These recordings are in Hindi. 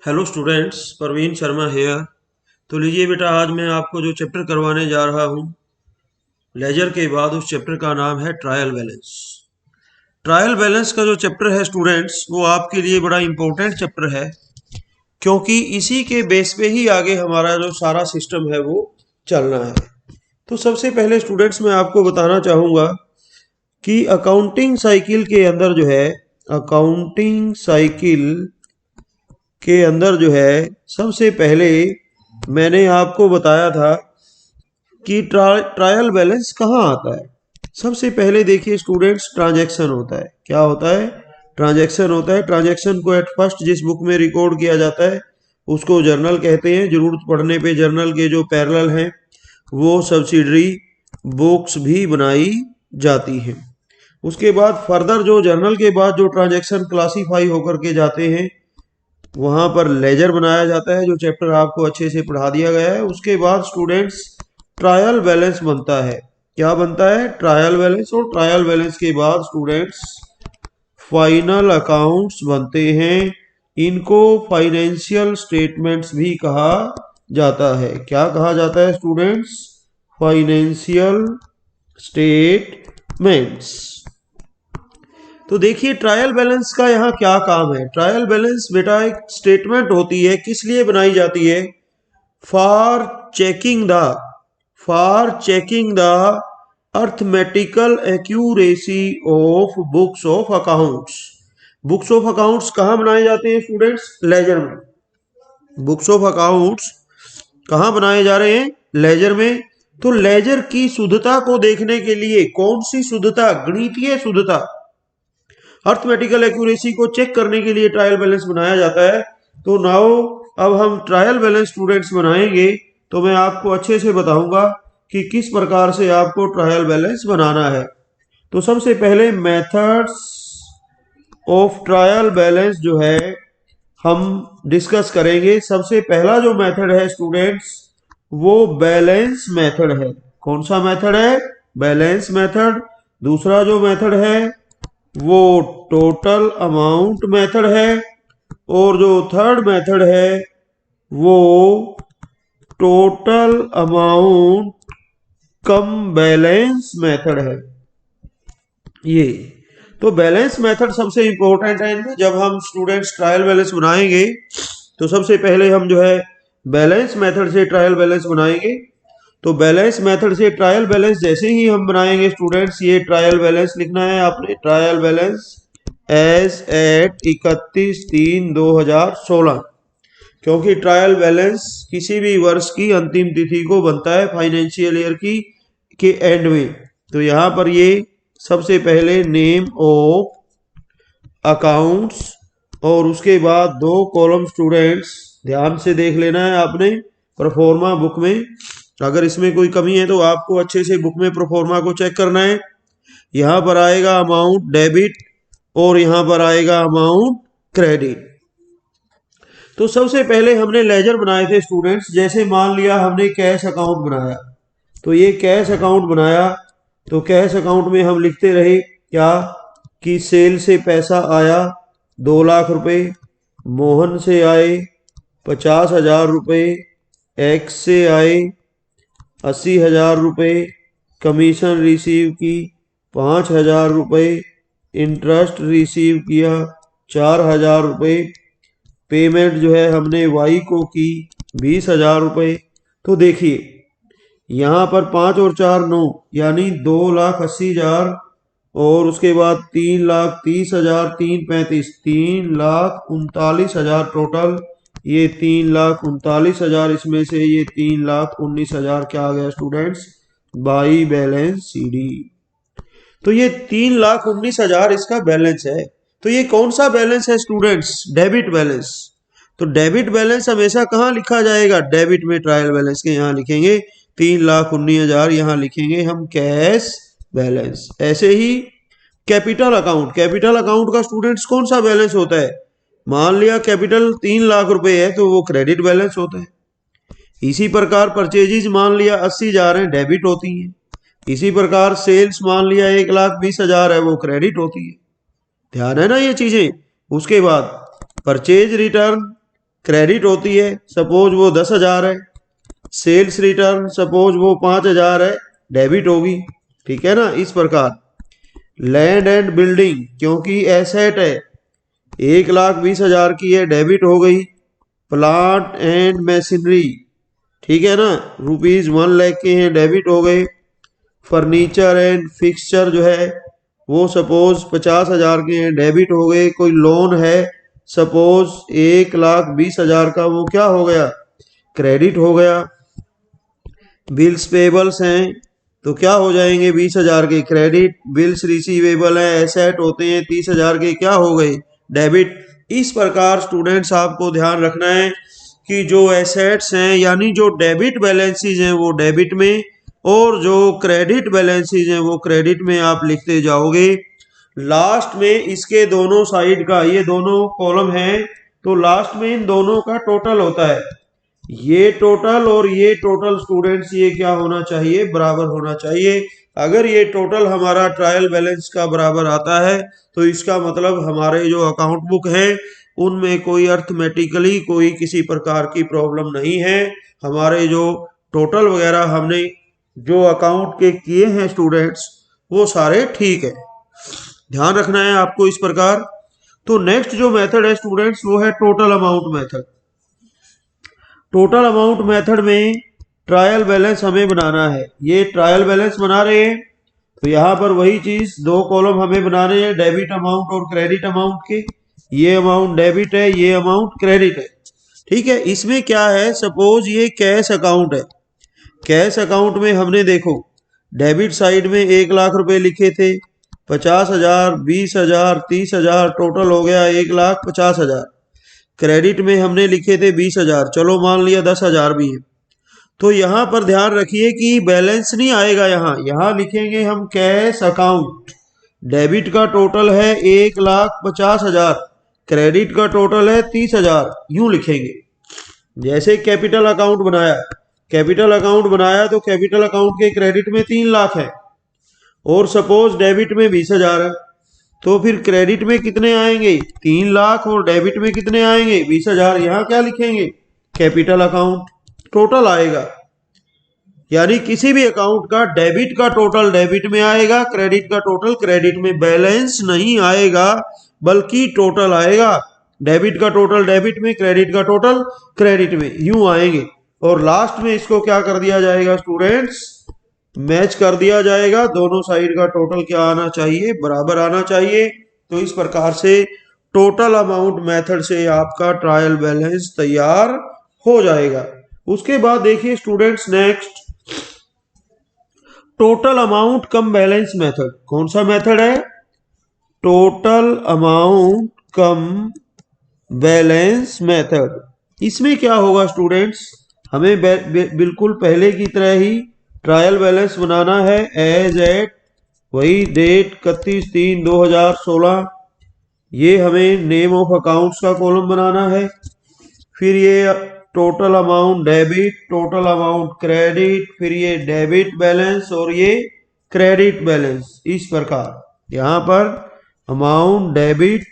Hello students, Parveen Sharma here. तो लीजिए बेटा, आज मैं आपको जो चैप्टर करवाने जा रहा हूँ लेजर के बाद, उस चैप्टर का नाम है ट्रायल बैलेंस। ट्रायल बैलेंस का जो चैप्टर है स्टूडेंट्स, वो आपके लिए बड़ा इम्पोर्टेंट चैप्टर है, क्योंकि इसी के बेस पे ही आगे हमारा जो सारा सिस्टम है वो चलना है। तो सबसे पहले स्टूडेंट्स मैं आपको बताना चाहूँगा कि अकाउंटिंग साइकिल के अंदर जो है, अकाउंटिंग साइकिल के अंदर जो है, सबसे पहले मैंने आपको बताया था कि ट्रायल बैलेंस कहाँ आता है। सबसे पहले देखिए स्टूडेंट्स, ट्रांजैक्शन होता है। क्या होता है? ट्रांजैक्शन होता है। ट्रांजैक्शन को एट फर्स्ट जिस बुक में रिकॉर्ड किया जाता है उसको जर्नल कहते हैं। जरूरत पड़ने पे जर्नल के जो पैरेलल हैं वो सब्सिडरी बुक्स भी बनाई जाती हैं। उसके बाद फर्दर जो जर्नल के बाद जो ट्रांजैक्शन क्लासीफाई होकर के जाते हैं वहां पर लेजर बनाया जाता है, जो चैप्टर आपको अच्छे से पढ़ा दिया गया है। उसके बाद स्टूडेंट्स ट्रायल बैलेंस बनता है। क्या बनता है? Trial balance. और ट्रायल बैलेंस के बाद स्टूडेंट्स फाइनल अकाउंट्स बनते हैं। इनको फाइनेंशियल स्टेटमेंट्स भी कहा जाता है। क्या कहा जाता है स्टूडेंट्स? Financial statements. तो देखिए ट्रायल बैलेंस का यहाँ क्या काम है। ट्रायल बैलेंस बेटा एक स्टेटमेंट होती है। किस लिए बनाई जाती है? For checking the arithmetical accuracy of books of accounts. Books of accounts कहाँ बनाए जाते हैं स्टूडेंट्स? लेजर में। बुक्स ऑफ अकाउंट्स कहाँ बनाए जा रहे हैं? लेजर में। तो लेजर की शुद्धता को देखने के लिए, कौन सी शुद्धता? गणितीय शुद्धता, अर्थमेटिकल एक्यूरेसी को चेक करने के लिए ट्रायल बैलेंस बनाया जाता है। तो नाउ अब हम ट्रायल बैलेंस स्टूडेंट्स बनाएंगे, तो मैं आपको अच्छे से बताऊंगा कि किस प्रकार से आपको ट्रायल बैलेंस बनाना है। तो सबसे पहले मेथड्स ऑफ ट्रायल बैलेंस जो है हम डिस्कस करेंगे। सबसे पहला जो मेथड है स्टूडेंट्स वो बैलेंस मेथड है। कौन सा मेथड है? Balance method. दूसरा जो मेथड है वो टोटल अमाउंट मेथड है। और जो थर्ड मेथड है वो टोटल अमाउंट कम बैलेंस मेथड है। ये तो बैलेंस मेथड सबसे इंपॉर्टेंट है इनमें। जब हम स्टूडेंट्स ट्रायल बैलेंस बनाएंगे तो सबसे पहले हम जो है बैलेंस मेथड से ट्रायल बैलेंस बनाएंगे। तो बैलेंस मेथड से ट्रायल बैलेंस जैसे ही हम बनाएंगे स्टूडेंट्स, ये ट्रायल बैलेंस लिखना है आपने। ट्रायल बैलेंस एज एट 31/3/2016, क्योंकि ट्रायल बैलेंस किसी भी वर्ष की अंतिम तिथि को बनता है, फाइनेंशियल ईयर की के एंड में। तो यहाँ पर ये सबसे पहले नेम ऑफ अकाउंट्स और उसके बाद दो कॉलम स्टूडेंट्स ध्यान से देख लेना है आपने प्रोफोर्मा बुक में। अगर इसमें कोई कमी है तो आपको अच्छे से बुक में प्रोफोर्मा को चेक करना है। यहाँ पर आएगा अमाउंट डेबिट और यहाँ पर आएगा अमाउंट क्रेडिट। तो सबसे पहले हमने लेजर बनाए थे स्टूडेंट्स। जैसे मान लिया हमने कैश अकाउंट बनाया, तो ये कैश अकाउंट बनाया, तो कैश अकाउंट में हम लिखते रहे क्या कि सेल से पैसा आया 2 लाख रुपए, मोहन से आए 50,000 रुपये, एक्स से आए 80,000 रुपये, कमीशन रिसीव की 5,000 रुपये, इंटरेस्ट रिसीव किया 4,000 रुपये, पेमेंट जो है हमने वाई को की 20,000 रुपये। तो देखिए यहाँ पर 5 और 4 9, यानी 2,80,000 और उसके बाद 3,30,000, 3,35, 3,39,000 टोटल। ये 3,39,000, इसमें से ये 3,19,000 क्या आ गया स्टूडेंट्स? By balance CD. तो ये 3,19,000 इसका बैलेंस है। तो ये कौन सा बैलेंस है स्टूडेंट्स? Debit balance. तो डेबिट बैलेंस हमेशा कहाँ लिखा जाएगा? डेबिट में। ट्रायल बैलेंस के यहाँ लिखेंगे 3,19,000, यहाँ लिखेंगे हम कैश बैलेंस। ऐसे ही कैपिटल अकाउंट। कैपिटल अकाउंट का स्टूडेंट्स कौन सा बैलेंस होता है? मान लिया कैपिटल 3 लाख रुपए है तो वो क्रेडिट बैलेंस होता है। इसी प्रकार परचेजेज मान लिया 80,000 है, डेबिट होती है। इसी प्रकार सेल्स मान लिया 1,20,000 है, वो क्रेडिट होती है। ध्यान है ना ये चीजें। उसके बाद परचेज रिटर्न क्रेडिट होती है, सपोज वो 10,000 है। सेल्स रिटर्न सपोज वो 5,000 है, डेबिट होगी। ठीक है ना। इस प्रकार लैंड एंड बिल्डिंग क्योंकि एसेट है, 1,20,000 की है, डेबिट हो गई। प्लांट एंड मशीनरी, ठीक है ना, ₹1,00,000 के हैं, डेबिट हो गए। फर्नीचर एंड फिक्सचर जो है वो सपोज 50,000 के हैं, डेबिट हो गए। कोई लोन है सपोज 1,20,000 का, वो क्या हो गया, क्रेडिट हो गया। बिल्स पेबल्स हैं तो क्या हो जाएंगे, 20,000 के क्रेडिट। बिल्स रिसीवेबल है, एसेट होते हैं 30,000 के, क्या हो गए, डेबिट। इस प्रकार स्टूडेंट्स आपको ध्यान रखना है कि जो एसेट्स हैं यानी जो डेबिट बैलेंसेज हैं वो डेबिट में, और जो क्रेडिट बैलेंसेज हैं वो क्रेडिट में आप लिखते जाओगे। लास्ट में इसके दोनों साइड का, ये दोनों कॉलम हैं तो लास्ट में इन दोनों का टोटल होता है। ये टोटल और ये टोटल स्टूडेंट्स ये क्या होना चाहिए, बराबर होना चाहिए। अगर ये टोटल हमारा ट्रायल बैलेंस का बराबर आता है तो इसका मतलब हमारे जो अकाउंट बुक है उनमें कोई अर्थमेटिकली कोई किसी प्रकार की प्रॉब्लम नहीं है। हमारे जो टोटल वगैरह हमने जो अकाउंट के किए हैं स्टूडेंट्स वो सारे ठीक है। ध्यान रखना है आपको इस प्रकार। तो नेक्स्ट जो मेथड है स्टूडेंट्स वो है total amount method. Total amount method में ट्रायल बैलेंस हमें बनाना है। ये ट्रायल बैलेंस बना रहे हैं तो यहाँ पर वही चीज, दो कॉलम हमें बनाने हैं, डेबिट अमाउंट और क्रेडिट अमाउंट के। ये अमाउंट डेबिट है, ये अमाउंट क्रेडिट है। ठीक है। इसमें क्या है, सपोज ये कैश अकाउंट है। कैश अकाउंट में हमने देखो डेबिट साइड में 1,00,000 रुपए लिखे थे, 50,000, 20,000, 30,000, टोटल हो गया 1,50,000। क्रेडिट में हमने लिखे थे 20,000, चलो मान लिया 10,000 भी है। तो यहाँ पर ध्यान रखिए कि बैलेंस नहीं आएगा, यहाँ लिखेंगे हम कैश अकाउंट। डेबिट का टोटल है 1,50,000, क्रेडिट का टोटल है 30,000, यूं लिखेंगे। जैसे कैपिटल अकाउंट बनाया, कैपिटल अकाउंट बनाया तो कैपिटल अकाउंट के क्रेडिट में 3,00,000 है और सपोज डेबिट में 20,000 है, तो फिर क्रेडिट में कितने आएंगे, 3,00,000 और डेबिट में कितने आएंगे, 20,000। यहाँ क्या लिखेंगे, कैपिटल अकाउंट टोटल आएगा। यानी किसी भी अकाउंट का डेबिट का टोटल डेबिट में आएगा, क्रेडिट का टोटल क्रेडिट में। बैलेंस नहीं आएगा बल्कि टोटल आएगा। डेबिट का टोटल डेबिट में, क्रेडिट का टोटल क्रेडिट में, यूं आएंगे। और लास्ट में इसको क्या कर दिया जाएगा स्टूडेंट्स, मैच कर दिया जाएगा। दोनों साइड का टोटल क्या आना चाहिए, बराबर आना चाहिए। तो इस प्रकार से टोटल अमाउंट मेथड से आपका ट्रायल बैलेंस तैयार हो जाएगा। उसके बाद देखिए स्टूडेंट्स नेक्स्ट टोटल अमाउंट कम बैलेंस मेथड। कौन सा मेथड है, टोटल अमाउंट कम बैलेंस मेथड। इसमें क्या होगा स्टूडेंट्स, हमें बिल्कुल पहले की तरह ही ट्रायल बैलेंस बनाना है। एज एट वही डेट 31/3/2016। ये हमें नेम ऑफ अकाउंट्स का कॉलम बनाना है। फिर ये total amount debit, total amount credit, फिर ये डेबिट बैलेंस और ये क्रेडिट बैलेंस। इस प्रकार यहाँ पर amount debit,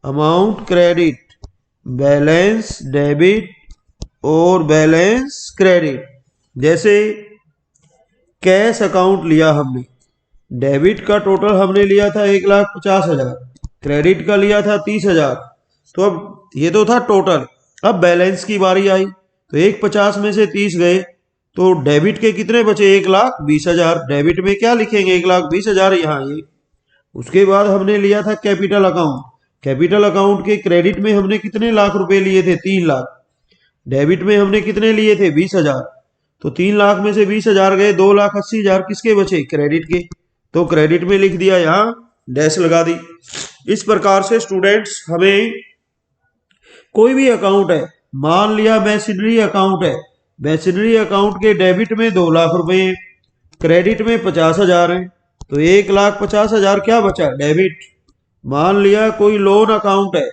amount credit, balance debit और बैलेंस क्रेडिट। जैसे कैश अकाउंट लिया हमने, डेबिट का टोटल हमने लिया था 1,50,000, क्रेडिट का लिया था 30,000। तो अब ये तो था टोटल। अब बैलेंस की बारी आई तो 1,50 में से 30 गए तो डेबिट के कितने बचे, 1,20,000। डेबिट में क्या लिखेंगे, 1,20,000 यहाँ ये। उसके बाद हमने लिया था कैपिटल अकाउंट। कैपिटल अकाउंट के क्रेडिट में हमने कितने लाख रुपए लिए थे, 3,00,000। डेबिट में हमने कितने लिए थे, 20,000। तो 3,00,000 में से 20,000 गए, 2,80,000 किसके बचे, क्रेडिट के। तो क्रेडिट में लिख दिया, यहाँ डैश लगा दी। इस प्रकार से स्टूडेंट्स हमें कोई भी अकाउंट है, मान लिया मैशिनरी अकाउंट है, मैशिनरी अकाउंट के डेबिट में 2,00,000 रुपए हैं, क्रेडिट में 50,000 है, तो 1,50,000 क्या बचा, डेबिट। मान लिया कोई लोन अकाउंट है,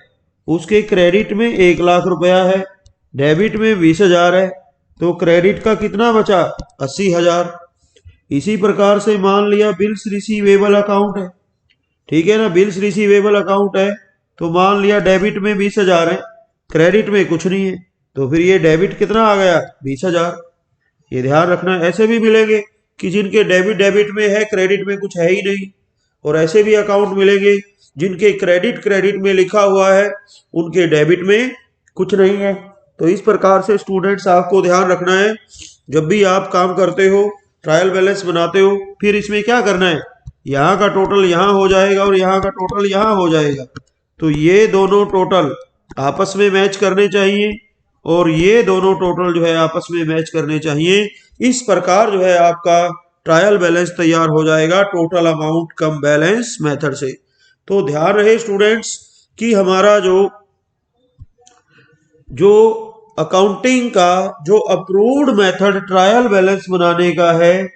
उसके क्रेडिट में 1,00,000 रुपया है, डेबिट में 20,000 है, तो क्रेडिट का कितना बचा, 80,000। इसी प्रकार से मान लिया बिल्स रिसीवेबल अकाउंट है, ठीक है ना, बिल्स रिसीवेबल अकाउंट है तो मान लिया डेबिट में 20,000 है, क्रेडिट में कुछ नहीं है, तो फिर ये डेबिट कितना आ गया 20,000। ये ध्यान रखना। ऐसे भी मिलेंगे कि जिनके डेबिट में है, क्रेडिट में कुछ है ही नहीं। और ऐसे भी अकाउंट मिलेंगे जिनके क्रेडिट में लिखा हुआ है, उनके डेबिट में कुछ नहीं है। तो इस प्रकार से स्टूडेंट्स आपको ध्यान रखना है, जब भी आप काम करते हो, ट्रायल बैलेंस बनाते हो, फिर इसमें क्या करना है, यहाँ का टोटल यहाँ हो जाएगा और यहाँ का टोटल यहाँ हो जाएगा। तो ये दोनों टोटल आपस में मैच करने चाहिए और ये दोनों टोटल जो है आपस में मैच करने चाहिए। इस प्रकार जो है आपका ट्रायल बैलेंस तैयार हो जाएगा टोटल अमाउंट कम बैलेंस मेथड से। तो ध्यान रहे स्टूडेंट्स कि हमारा जो अकाउंटिंग का जो अप्रूव्ड मेथड ट्रायल बैलेंस बनाने का है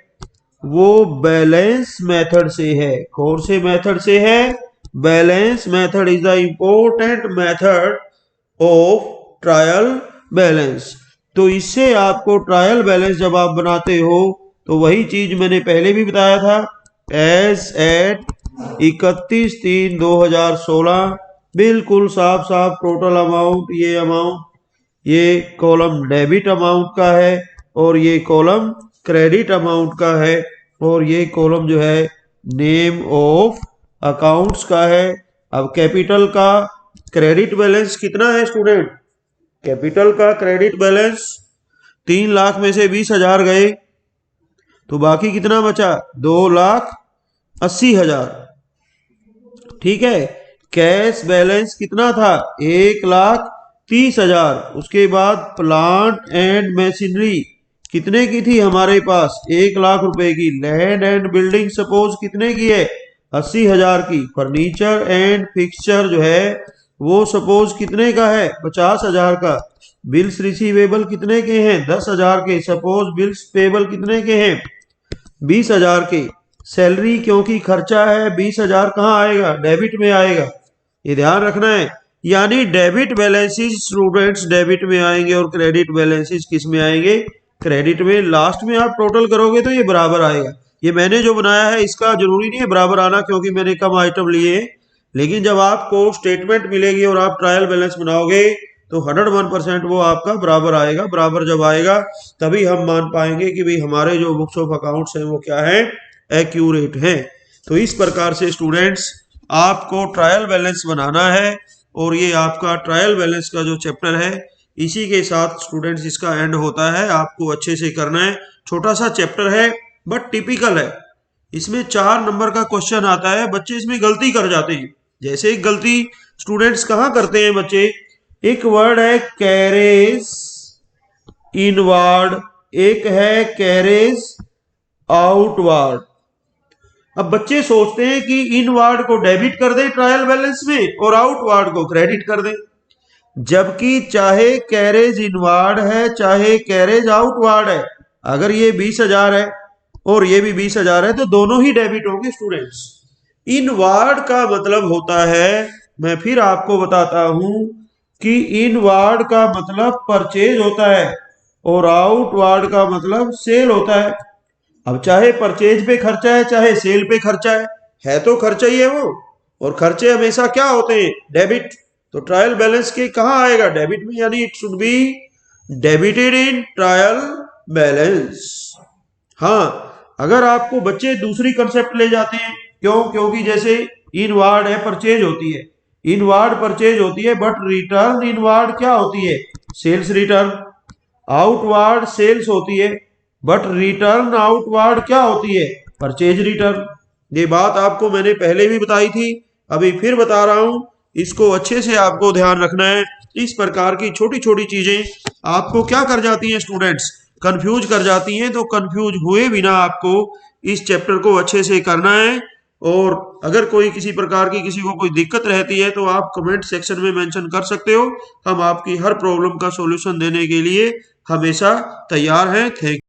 वो बैलेंस मेथड से है। कौन से मेथड से है? Balance method is the important method of trial balance. तो इससे आपको ट्रायल बैलेंस जब आप बनाते हो तो वही चीज मैंने पहले भी बताया था, एज एट 31/3/2016 बिल्कुल साफ साफ टोटल अमाउंट, ये कॉलम डेबिट अमाउंट का है और ये कॉलम क्रेडिट अमाउंट का है और ये कॉलम जो है नेम ऑफ अकाउंट्स का है। अब कैपिटल का क्रेडिट बैलेंस कितना है स्टूडेंट? कैपिटल का क्रेडिट बैलेंस 3 लाख में से 20,000 गए तो बाकी कितना बचा? 2,80,000। ठीक है। कैश बैलेंस कितना था? 1,30,000। उसके बाद प्लांट एंड मशीनरी कितने की थी हमारे पास? 1 लाख रुपए की। लैंड एंड बिल्डिंग सपोज कितने की है? 80,000 की। फर्नीचर एंड फिक्सचर जो है वो सपोज कितने का है? 50,000 का। बिल्स रिसीवेबल कितने के हैं? 10,000 के। सपोज बिल्स पेबल कितने के हैं? 20,000 के। सैलरी क्योंकि खर्चा है 20,000 कहाँ आएगा? डेबिट में आएगा। ये ध्यान रखना है। यानी डेबिट बैलेंसेस स्टूडेंट्स डेबिट में आएंगे और क्रेडिट बैलेंसेस किस में आएंगे? क्रेडिट में। लास्ट में आप टोटल करोगे तो ये बराबर आएगा। ये मैंने जो बनाया है इसका जरूरी नहीं है बराबर आना क्योंकि मैंने कम आइटम लिए हैं, लेकिन जब आपको स्टेटमेंट मिलेगी और आप ट्रायल बैलेंस बनाओगे तो 101% वो आपका बराबर आएगा। बराबर जब आएगा तभी हम मान पाएंगे कि भाई हमारे जो बुक्स ऑफ अकाउंट्स हैं वो क्या है? एक्यूरेट हैं। तो इस प्रकार से स्टूडेंट्स आपको ट्रायल बैलेंस बनाना है और ये आपका ट्रायल बैलेंस का जो चैप्टर है इसी के साथ स्टूडेंट्स इसका एंड होता है। आपको अच्छे से करना है। छोटा सा चैप्टर है बट टिपिकल है। इसमें 4 नंबर का क्वेश्चन आता है। बच्चे इसमें गलती कर जाते हैं। जैसे एक गलती स्टूडेंट्स कहाँ करते हैं बच्चे? एक वर्ड है कैरेज इनवर्ड, एक है कैरेज आउटवर्ड। अब बच्चे सोचते हैं कि इनवर्ड को डेबिट कर दें ट्रायल बैलेंस में और आउटवर्ड को क्रेडिट कर दें, जबकि चाहे कैरेज इनवर्ड है चाहे कैरेज आउटवर्ड है, अगर ये 20,000 है और ये भी 20,000 है तो दोनों ही डेबिट होंगे स्टूडेंट्स। इनवर्ड का मतलब होता है, मैं फिर आपको बताता हूं कि इनवर्ड का मतलब परचेज होता है और आउटवर्ड का मतलब सेल होता है। अब चाहे परचेज पे खर्चा है चाहे सेल पे खर्चा है तो खर्चा ही है वो, और खर्चे हमेशा क्या होते हैं? डेबिट। तो ट्रायल बैलेंस के कहाँ आएगा? डेबिट में। यानी it should be debited in trial balance. हाँ, अगर आपको बच्चे दूसरी कंसेप्ट ले जाते हैं, क्यों? क्योंकि जैसे इनवर्ड है परचेज होती है, इनवर्ड परचेज होती है, बट रिटर्न इनवर्ड क्या होती है? Sales return. आउटवर्ड सेल्स होती है बट रिटर्न आउटवर्ड क्या होती है? Purchase return. ये बात आपको मैंने पहले भी बताई थी, अभी फिर बता रहा हूं। इसको अच्छे से आपको ध्यान रखना है। इस प्रकार की छोटी छोटी चीजें आपको क्या कर जाती हैं स्टूडेंट्स? कंफ्यूज कर जाती हैं। तो कंफ्यूज हुए बिना आपको इस चैप्टर को अच्छे से करना है। और अगर कोई किसी प्रकार की किसी को कोई दिक्कत रहती है तो आप कमेंट सेक्शन में मेंशन कर सकते हो। हम आपकी हर प्रॉब्लम का सॉल्यूशन देने के लिए हमेशा तैयार हैं। थैंक